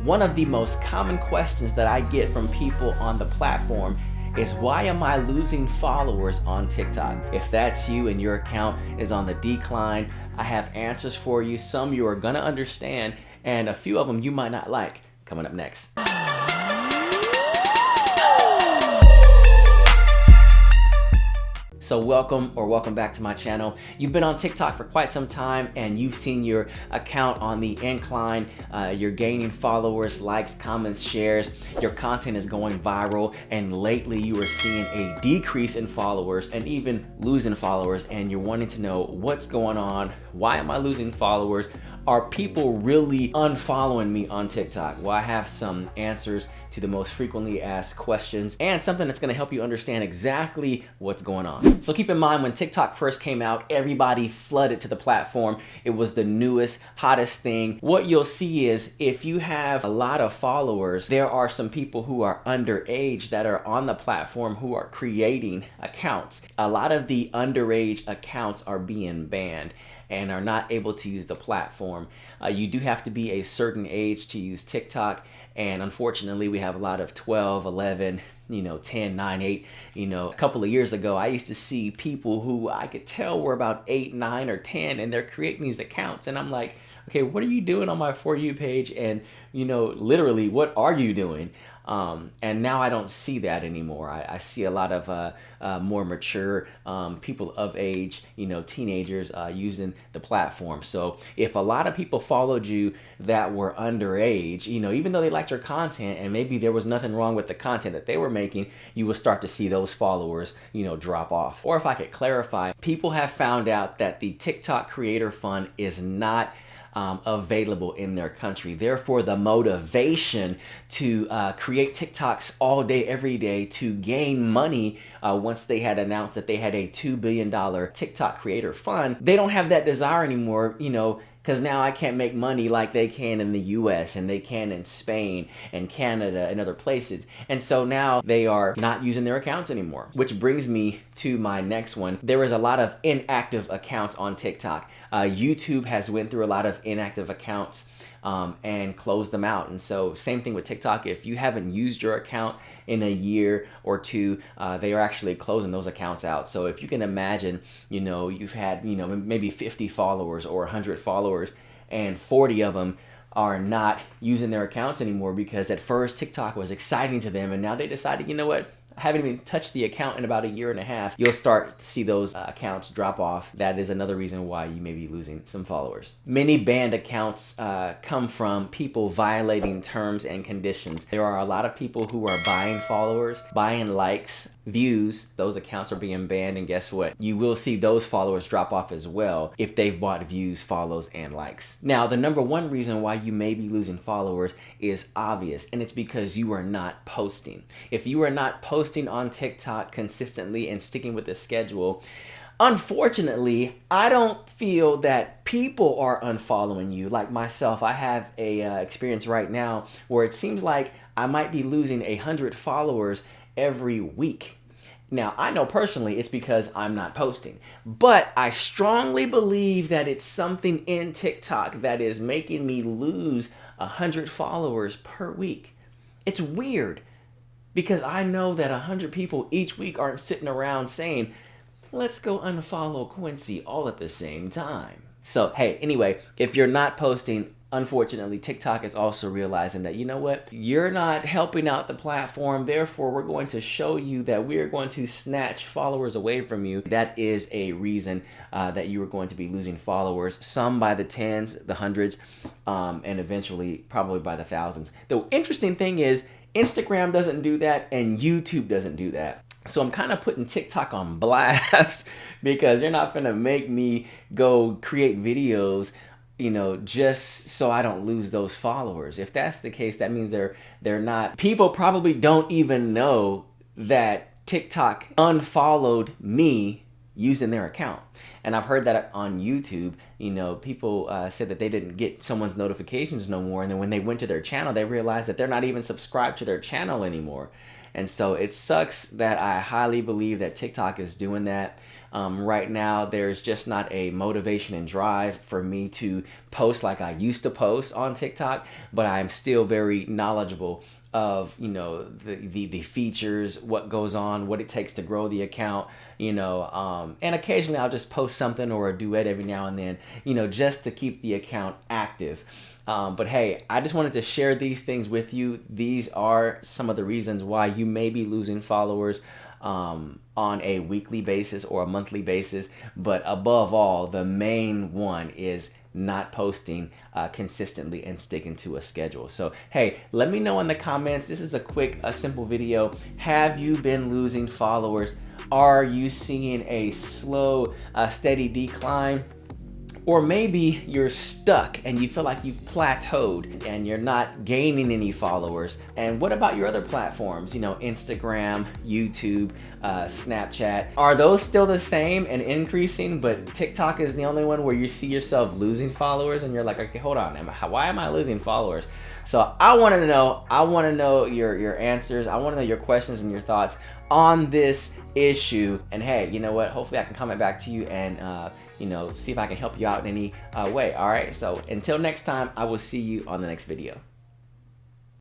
One of the most common questions that I get from people on the platform is, why am I losing followers on TikTok? If that's you and your account is on the decline, I have answers for you. Some you are gonna understand, and a few of them you might not like. Coming up next. So welcome back to my channel. You've been on TikTok for quite some time and you've seen your account on the incline. You're gaining followers, likes, comments, shares. Your content is going viral, and lately you are seeing a decrease in followers and even losing followers, and you're wanting to know what's going on. Why am I losing followers? Are people really unfollowing me on TikTok? Well, I have some answers to the most frequently asked questions and something that's gonna help you understand exactly what's going on. So keep in mind, when TikTok first came out, everybody flooded to the platform. It was the newest, hottest thing. What you'll see is, if you have a lot of followers, there are some people who are underage that are on the platform who are creating accounts. A lot of the underage accounts are being banned and are not able to use the platform. You do have to be a certain age to use TikTok, and unfortunately we have a lot of 12, 11, 10, 9, 8. A couple of years ago I used to see people who I could tell were about 8, 9, or 10, and they're creating these accounts, and I'm like, okay, what are you doing on my For You page? And literally, what are you doing? And now I don't see that anymore. I see a lot of more mature people of age, teenagers using the platform. So if a lot of people followed you that were underage, even though they liked your content and maybe there was nothing wrong with the content that they were making, you will start to see those followers, drop off. Or if I could clarify, people have found out that the TikTok Creator Fund is not available in their country. Therefore, the motivation to create TikToks all day, every day to gain money, once they had announced that they had a $2 billion TikTok Creator Fund, they don't have that desire anymore, because now I can't make money like they can in the US and they can in Spain and Canada and other places. And so now they are not using their accounts anymore, which brings me to my next one. There is a lot of inactive accounts on TikTok. YouTube has went through a lot of inactive accounts and closed them out. And so same thing with TikTok. If you haven't used your account in a year or two, they are actually closing those accounts out. So if you can imagine, you've had, maybe 50 followers or 100 followers, and 40 of them are not using their accounts anymore because at first TikTok was exciting to them, and now they decided, you know what? I haven't even touched the account in about a year and a half. You'll start to see those accounts drop off. That is another reason why you may be losing some followers. Many banned accounts come from people violating terms and conditions. There are a lot of people who are buying followers, buying likes, views. Those accounts are being banned, and guess what? You will see those followers drop off as well if they've bought views, follows, and likes. Now, the number one reason why you may be losing followers is obvious, and it's because you are not posting. If you are not posting on TikTok consistently and sticking with the schedule, unfortunately, I don't feel that people are unfollowing you. Like myself, I have a experience right now where it seems like I might be losing 100 followers every week. Now, I know personally it's because I'm not posting, but I strongly believe that it's something in TikTok that is making me lose 100 followers per week. It's weird because I know that 100 people each week aren't sitting around saying, let's go unfollow Quincy all at the same time. So, hey, anyway, if you're not posting, unfortunately, TikTok is also realizing that, you know what, you're not helping out the platform, therefore we're going to show you that we're going to snatch followers away from you. That is a reason that you are going to be losing followers, some by the tens, the hundreds, and eventually probably by the thousands. The interesting thing is, Instagram doesn't do that and YouTube doesn't do that. So I'm kind of putting TikTok on blast because you're not gonna make me go create videos just so I don't lose those followers. If that's the case, that means they're not. People probably don't even know that TikTok unfollowed me using their account. And I've heard that on YouTube, people said that they didn't get someone's notifications no more. And then when they went to their channel, they realized that they're not even subscribed to their channel anymore. And so it sucks that I highly believe that TikTok is doing that. Right now, there's just not a motivation and drive for me to post like I used to post on TikTok, but I'm still very knowledgeable of, you know, the features, what goes on, what it takes to grow the account, you know, and occasionally I'll just post something or a duet every now and then, you know, just to keep the account active. But hey, I just wanted to share these things with you. These are some of the reasons why you may be losing followers on a weekly basis or a monthly basis. But above all, the main one is not posting consistently and sticking to a schedule. So hey, let me know in the comments. This is a quick, simple video. Have you been losing followers? Are you seeing a slow, steady decline? Or maybe you're stuck and you feel like you've plateaued and you're not gaining any followers. And what about your other platforms? You know, Instagram, YouTube, Snapchat. Are those still the same and increasing, but TikTok is the only one where you see yourself losing followers and you're like, okay, hold on, why am I losing followers? So I want to know your answers. I want to know your questions and your thoughts on this issue. And hey, you know what? Hopefully I can comment back to you and you know, see if I can help you out in any way. All right. So until next time, I will see you on the next video.